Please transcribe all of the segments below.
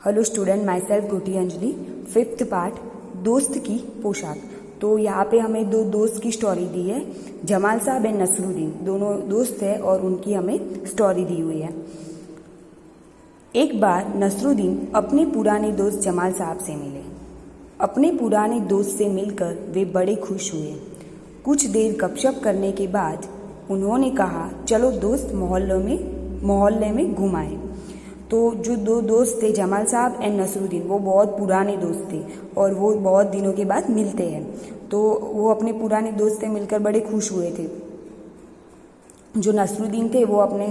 Hello student, myself गुटी Anjali. 5th part, दोस्त की पोशाक। तो यहाँ पे हमें दो दोस्त की स्टोरी दी है, जमाल साहब एंड नसरुद्दीन। दोनों दोस्त है और उनकी हमें स्टोरी दी हुई है। एक बार नसरुद्दीन अपने पुराने दोस्त जमाल साहब से मिले। अपने पुराने दोस्त से मिलकर वे बड़े खुश हुए। कुछ देर गपशप करने के बाद उन्होंने कहा, चलो दोस्त मोहल्ले में घुमाएं। तो जो दो दोस्त थे, जमाल साहब एंड नसरुद्दीन, वो बहुत पुराने दोस्त थे और वो बहुत दिनों के बाद मिलते हैं। तो वो अपने पुराने दोस्त से मिलकर बड़े खुश हुए थे। जो नसरुद्दीन थे वो अपने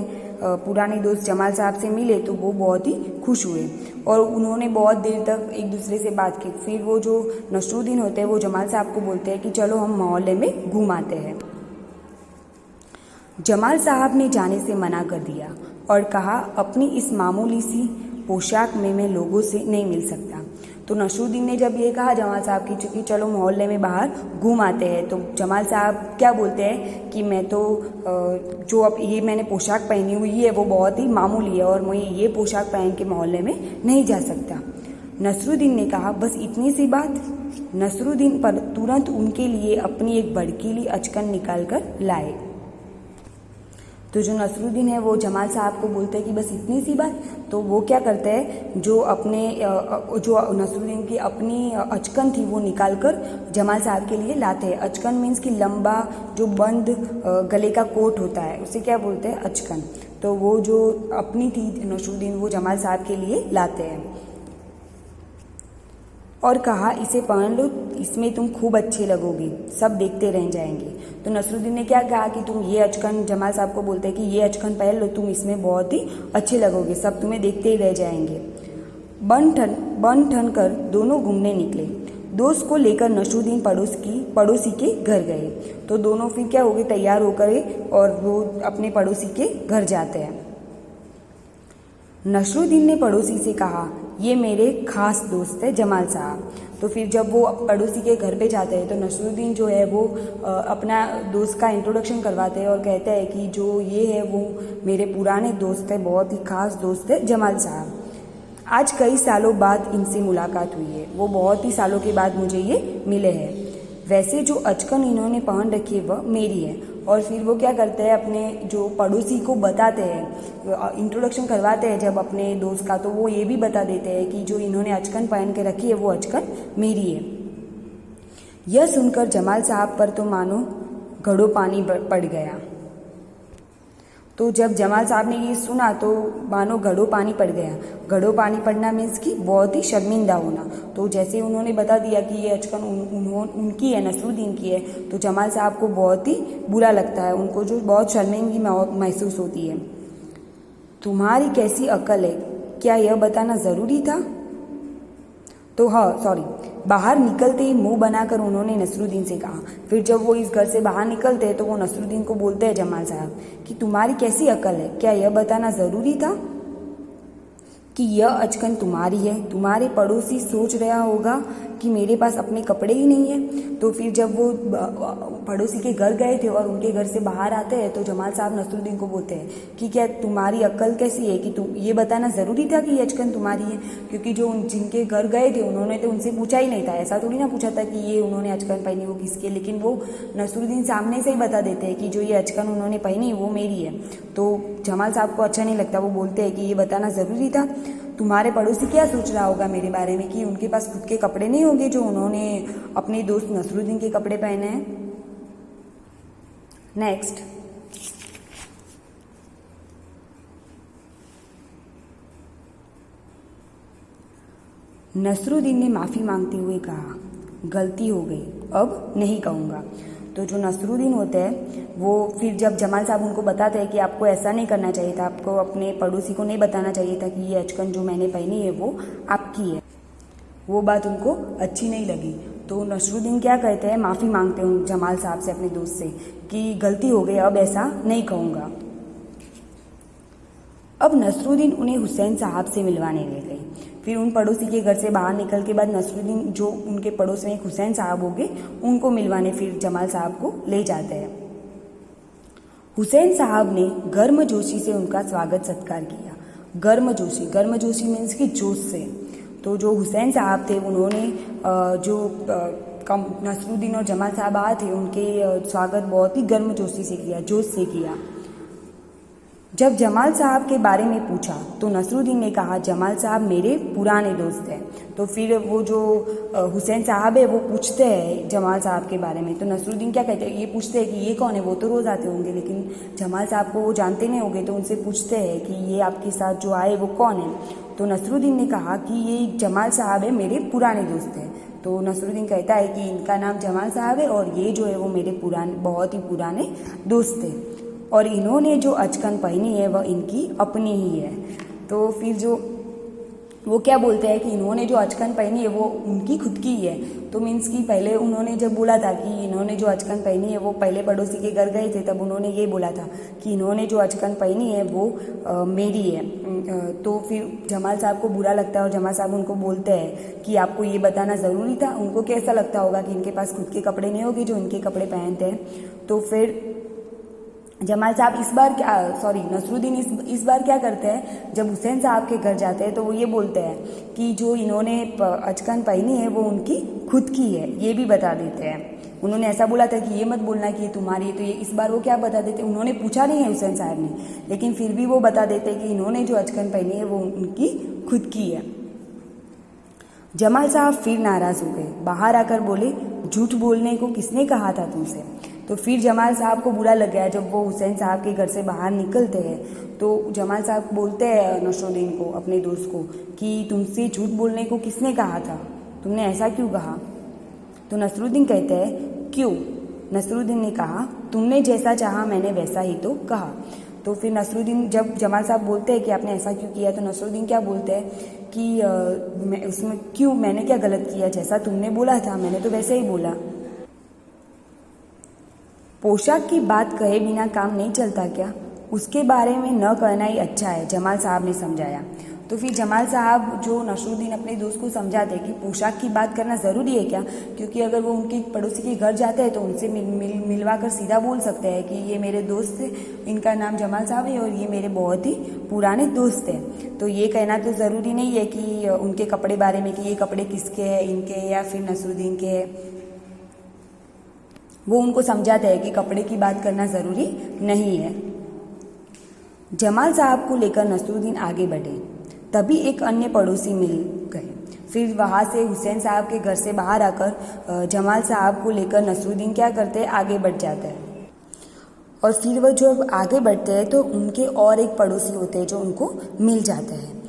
पुराने दोस्त जमाल साहब से मिले तो वो बहुत ही खुश हुए और उन्होंने बहुत देर तक एक दूसरे से बात की। फिर वो जो नसरुद्दीन होते हैं वो जमाल साहब को बोलते हैं कि चलो हम मोहल्ले में घुमाते हैं। जमाल साहब ने जाने से मना कर दिया और कहा, अपनी इस मामूली सी पोशाक में मैं लोगों से नहीं मिल सकता। तो नसरुद्दीन ने जब ये कहा जमाल साहब की, चूँकि चलो मोहल्ले में बाहर घूम आते हैं, तो जमाल साहब क्या बोलते हैं कि मैं तो जो अब ये मैंने पोशाक पहनी हुई है वो बहुत ही मामूली है और मैं ये पोशाक पहन के मोहल्ले में नहीं जा सकता। नसरुद्दीन ने कहा, बस इतनी सी बात। नसरुद्दीन पर तुरंत उनके लिए अपनी एक भड़कीली अचकन निकाल कर लाए। तो जो नसरुद्दीन है वो जमाल साहब को बोलते हैं कि बस इतनी सी बात। तो वो क्या करते हैं, जो नसरुद्दीन की अपनी अचकन थी वो निकाल कर जमाल साहब के लिए लाते हैं। अचकन मीन्स कि लंबा जो बंद गले का कोट होता है, उसे क्या बोलते हैं, अचकन। तो वो जो अपनी थी नसरुद्दीन, वो जमाल साहब के लिए लाते हैं और कहा, इसे पहन लो, इसमें तुम खूब अच्छे लगोगे, सब देखते रह जाएंगे। तो नसरुद्दीन ने क्या कहा कि तुम ये अचकन, जमाल साहब को बोलते हैं कि ये अचकन पहन लो, तुम इसमें बहुत ही अच्छे लगोगे, सब तुम्हें देखते ही रह जाएंगे। बन ठन कर दोनों घूमने निकले। दोस्त को लेकर नसरुद्दीन पड़ोसी के घर गए। तो दोनों फिर क्या हो गए, तैयार होकर और वो अपने पड़ोसी के घर जाते हैं। नसरुद्दीन ने पड़ोसी से कहा, ये मेरे खास दोस्त है जमाल साहब। तो फिर जब वो पड़ोसी के घर पे जाते हैं तो नसरुद्दीन जो है वो अपना दोस्त का इंट्रोडक्शन करवाते हैं और कहते हैं कि जो ये है वो मेरे पुराने दोस्त है, बहुत ही खास दोस्त है जमाल साहब। आज कई सालों बाद इनसे मुलाकात हुई है, वो बहुत ही सालों के बाद मुझे ये मिले हैं। वैसे जो अचकन इन्होंने पहन रखी है वह मेरी है। और फिर वो क्या करते हैं, अपने जो पड़ोसी को बताते हैं, इंट्रोडक्शन करवाते हैं जब अपने दोस्त का, तो वो ये भी बता देते हैं कि जो इन्होंने अचकन पहन के रखी है वो अचकन मेरी है। यह सुनकर जमाल साहब पर तो मानो घड़ों पानी पड़ गया। तो जब जमाल साहब ने ये सुना तो मानो घड़ों पानी पड़ गया। घड़ों पानी पड़ना मीन्स कि बहुत ही शर्मिंदा होना। तो जैसे उन्होंने बता दिया कि ये अचकन उनकी है, नसरुद्दीन की है, तो जमाल साहब को बहुत ही बुरा लगता है, उनको जो बहुत शर्मिंदगी महसूस होती है। तुम्हारी कैसी अक्ल है, क्या यह बताना ज़रूरी था? तो बाहर निकलते ही मुंह बनाकर उन्होंने नसरुद्दीन से कहा। फिर जब वो इस घर से बाहर निकलते हैं तो वो नसरुद्दीन को बोलते हैं जमाल साहब कि तुम्हारी कैसी अक्ल है, क्या यह बताना ज़रूरी था कि यह अचकन तुम्हारी है? तुम्हारे पड़ोसी सोच रहा होगा कि मेरे पास अपने कपड़े ही नहीं है। तो फिर जब वो पड़ोसी के घर गए थे और उनके घर से बाहर आते हैं तो जमाल साहब नसरुद्दीन को बोलते हैं कि क्या तुम्हारी अक्ल कैसी है कि तुम ये बताना ज़रूरी था कि ये अचकन तुम्हारी है? क्योंकि जो जिनके घर गए थे उन्होंने तो उनसे पूछा ही नहीं था, ऐसा थोड़ी ना पूछा था कि ये उन्होंने अचकन पहनी वो किसकी है, लेकिन वो नसरुद्दीन सामने से ही बता देते हैं कि जो ये अचकन उन्होंने पहनी वो मेरी है। तो जमाल साहब को अच्छा नहीं लगता, वो बोलते हैं कि ये बताना ज़रूरी था। तुम्हारे पड़ोसी क्या सोच रहा होगा मेरे बारे में कि उनके पास खुद के कपड़े नहीं होंगे जो उन्होंने अपने दोस्त नसरुद्दीन के कपड़े पहने हैं। नेक्स्ट, नसरुद्दीन ने माफ़ी मांगते हुए कहा, गलती हो गई, अब नहीं कहूँगा। तो जो नसरुद्दीन होते हैं वो फिर जब जमाल साहब उनको बताते हैं कि आपको ऐसा नहीं करना चाहिए था, आपको अपने पड़ोसी को नहीं बताना चाहिए था कि ये अचकन जो मैंने पहनी है वो आपकी है, वो बात उनको अच्छी नहीं लगी। तो नसरुद्दीन क्या कहते हैं, माफ़ी मांगते हैं जमाल साहब से, अपने दोस्त से, कि गलती हो गई, अब ऐसा नहीं कहूँगा। अब नसरुद्दीन उन्हें हुसैन साहब से मिलवाने ले गए। फिर उन पड़ोसी के घर से बाहर निकल के बाद नसरुद्दीन, जो उनके पड़ोस में एक हुसैन साहब होंगे, उनको मिलवाने फिर जमाल साहब को ले जाते हैं। हुसैन साहब ने गर्मजोशी से उनका स्वागत सत्कार किया। गर्मजोशी मीन्स कि जोश से। तो जो हुसैन साहब थे उन्होंने जो नसरुद्दीन और जमाल साहब आए थे उनके स्वागत बहुत ही गर्मजोशी से किया, जोश से किया। जब जमाल साहब के बारे में पूछा तो नसरुद्दीन ने कहा जमाल साहब मेरे पुराने दोस्त हैं। तो फिर वो जो हुसैन साहब है वो पूछते हैं जमाल साहब के बारे में, तो नसरुद्दीन क्या कहते हैं, ये पूछते हैं कि ये कौन है, वो तो रोज़ आते होंगे लेकिन जमाल साहब को वो जानते नहीं होंगे, तो उनसे पूछते हैं कि ये आपके साथ जो आए वो कौन है। तो नसरुद्दीन ने कहा कि ये जमाल साहब है, मेरे पुराने दोस्त हैं। तो नसरुद्दीन कहता है कि इनका नाम जमाल साहब है और ये जो है वो मेरे बहुत ही पुराने दोस्त थे और इन्होंने जो अचकन पहनी है वह इनकी अपनी ही है। तो फिर जो वो क्या बोलते हैं कि इन्होंने जो अचकन पहनी है वो उनकी खुद की ही है। तो मीन्स कि पहले उन्होंने जब बोला था कि इन्होंने जो अचकन पहनी है वो पहले पड़ोसी के घर गए थे, तब उन्होंने ये बोला था कि इन्होंने जो अचकन पहनी है वो मेरी है। तो फिर जमाल साहब को बुरा लगता है और जमाल साहब उनको बोलते हैं कि आपको ये बताना ज़रूरी था। उनको कैसा लगता होगा कि इनके पास खुद के कपड़े नहीं होंगे जो इनके कपड़े पहनते हैं। तो फिर जमाल साहब नसरुद्दीन इस बार क्या करते हैं, जब हुसैन साहब के घर जाते हैं तो वो ये बोलते हैं कि जो इन्होंने अचकन पहनी है वो उनकी खुद की है, ये भी बता देते हैं। उन्होंने ऐसा बोला था कि ये मत बोलना कि ये तुम्हारी है, तो ये इस बार वो क्या बता देते, उन्होंने पूछा नहीं है हुसैन साहब ने, लेकिन फिर भी वो बता देते कि इन्होंने जो अचकन पहनी है वो उनकी खुद की है। जमाल साहब फिर नाराज़ हो गए, बाहर आकर बोले झूठ बोलने को किसने कहा था तुमसे। तो फिर जमाल साहब को बुरा लग गया जब वो हुसैन साहब के घर से बाहर निकलते हैं। तो जमाल साहब बोलते हैं नसरुद्दीन को, अपने दोस्त को, कि तुमसे झूठ बोलने को किसने कहा था, तुमने ऐसा क्यों कहा। तो नसरुद्दीन कहते हैं क्यों। नसरुद्दीन ने कहा तुमने जैसा चाहा मैंने वैसा ही तो कहा। तो फिर नसरुद्दीन, जब जमाल साहब बोलते हैं कि आपने ऐसा क्यों किया, तो नसरुद्दीन क्या बोलते हैं कि उसमें क्यों, मैंने क्या गलत किया, जैसा तुमने बोला था मैंने तो वैसे ही बोला। पोशाक की बात कहे बिना काम नहीं चलता क्या, उसके बारे में न कहना ही अच्छा है, जमाल साहब ने समझाया। तो फिर जमाल साहब जो नसरुद्दीन अपने दोस्त को समझाते कि पोशाक की बात करना ज़रूरी है क्या, क्योंकि अगर वो उनके पड़ोसी के घर जाते हैं तो उनसे मिलवा कर सीधा बोल सकते हैं कि ये मेरे दोस्त थे, इनका नाम जमाल साहब है और ये मेरे बहुत ही पुराने दोस्त हैं। तो ये कहना तो ज़रूरी नहीं है कि उनके कपड़े बारे में कि ये कपड़े किसके हैं, इनके या फिर नसरुद्दीन के हैं। वो उनको समझाते हैं कि कपड़े की बात करना ज़रूरी नहीं है। जमाल साहब को लेकर नसरुद्दीन आगे बढ़े, तभी एक अन्य पड़ोसी मिल गए। फिर वहाँ से हुसैन साहब के घर से बाहर आकर जमाल साहब को लेकर नसरुद्दीन क्या करते हैं, आगे बढ़ जाते हैं। और फिर वो जब आगे बढ़ते हैं तो उनके और एक पड़ोसी होते हैं जो उनको मिल जाते हैं।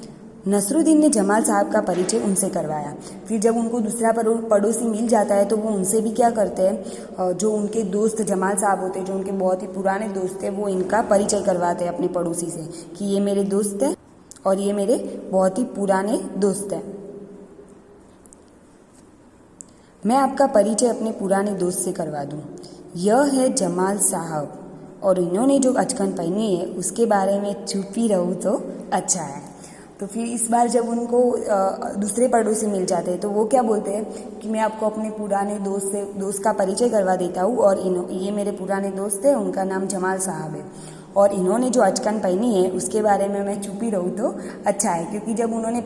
नसरुद्दीन ने जमाल साहब का परिचय उनसे करवाया। फिर जब उनको दूसरा पड़ोसी मिल जाता है तो वो उनसे भी क्या करते हैं, जो उनके दोस्त जमाल साहब होते हैं, जो उनके बहुत ही पुराने दोस्त हैं, वो इनका परिचय करवाते हैं अपने पड़ोसी से कि ये मेरे दोस्त हैं और ये मेरे बहुत ही पुराने दोस्त हैं। मैं आपका परिचय अपने पुराने दोस्त से करवा दूं। यह है जमाल साहब और इन्होंने जो अचकन पहनी है उसके बारे में चुप ही रहूँ तो अच्छा है। तो फिर इस बार जब उनको दूसरे पड़ोसी मिल जाते हैं तो वो क्या बोलते हैं कि मैं आपको अपने पुराने दोस्त का परिचय करवा देता हूँ और ये मेरे पुराने दोस्त हैं, उनका नाम जमाल साहब है और इन्होंने जो अचकन पहनी है उसके बारे में मैं चुप ही रहूँ तो अच्छा है। क्योंकि जब उन्होंने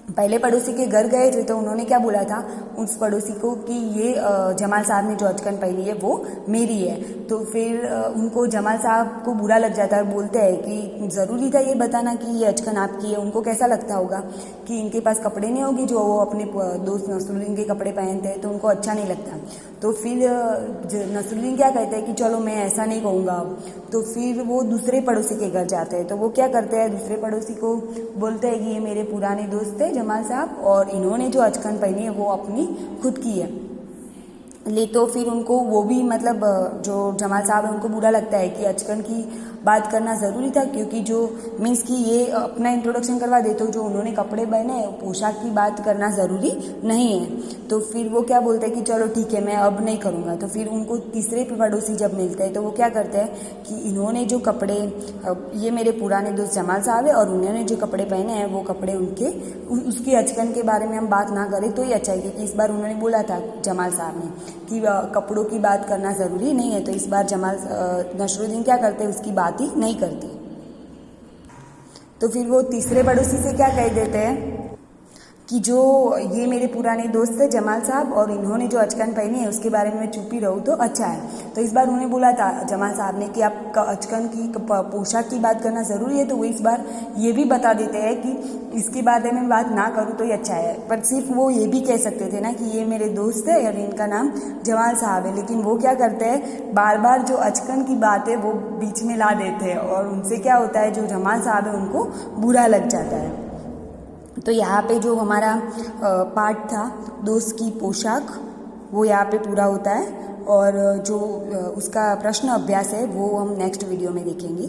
पहले पड़ोसी के घर गए थे तो उन्होंने क्या बोला था उस पड़ोसी को कि ये जमाल साहब ने जो अचकन पहनी है वो मेरी है। तो फिर उनको जमाल साहब को बुरा लग जाता है और बोलते हैं कि ज़रूरी था ये बताना कि ये अचकन आपकी है। उनको कैसा लगता होगा कि इनके पास कपड़े नहीं होंगे जो वो अपने दोस्त नसरुद्दीन के कपड़े पहनते हैं, तो उनको अच्छा नहीं लगता। तो फिर नसरुद्दीन क्या कहते हैं कि चलो मैं ऐसा नहीं कहूँगा अब। तो फिर वो दूसरे पड़ोसी के घर जाते हैं। तो वो क्या करते हैं, दूसरे पड़ोसी को बोलते हैं कि ये मेरे पुराने दोस्त थे जमाल साहब और इन्होंने जो अचकन पहनी है वो अपनी खुद की है। तो फिर उनको वो भी मतलब जो जमाल साहब है उनको बुरा लगता है कि अचकन की बात करना ज़रूरी था, क्योंकि जो मीन्स कि ये अपना इंट्रोडक्शन करवा दे, तो जो उन्होंने कपड़े पहने पोशाक की बात करना ज़रूरी नहीं है। तो फिर वो क्या बोलते हैं कि चलो ठीक है मैं अब नहीं करूँगा। तो फिर उनको तीसरे पड़ोसी जब मिलते हैं तो वो क्या करते हैं कि इन्होंने जो कपड़े, ये मेरे पुराने दोस्त जमाल साहब है और उन्होंने जो कपड़े पहने हैं वो कपड़े उसकी अचकन के बारे में हम बात ना करें तो ही अच्छा है। क्योंकि इस बार उन्होंने बोला था जमाल साहब ने कि कपड़ों की बात करना ज़रूरी नहीं है, तो इस बार नसरुद्दीन क्या करते हैं उसकी बात ही नहीं करते। तो फिर वो तीसरे पड़ोसी से क्या कह देते हैं कि जो ये मेरे पुराने दोस्त है जमाल साहब और इन्होंने जो अचकन पहनी है उसके बारे में मैं चुप ही रहूँ तो अच्छा है। तो इस बार उन्होंने बोला था जमाल साहब ने कि आप अचकन की पोशाक की बात करना ज़रूरी है, तो वो इस बार ये भी बता देते हैं कि इसके बारे में बात ना करूँ तो ही अच्छा है। पर सिर्फ वो ये भी कह सकते थे ना कि ये मेरे दोस्त है और इनका नाम जमाल साहब है, लेकिन वो क्या करते हैं बार बार जो अचकन की बात है वो बीच में ला देते हैं और उनसे क्या होता है जो जमाल साहब है उनको बुरा लग जाता है। तो यहाँ पे जो हमारा पार्ट था दोस्त की पोशाक वो यहाँ पे पूरा होता है और जो उसका प्रश्न अभ्यास है वो हम नेक्स्ट वीडियो में देखेंगे।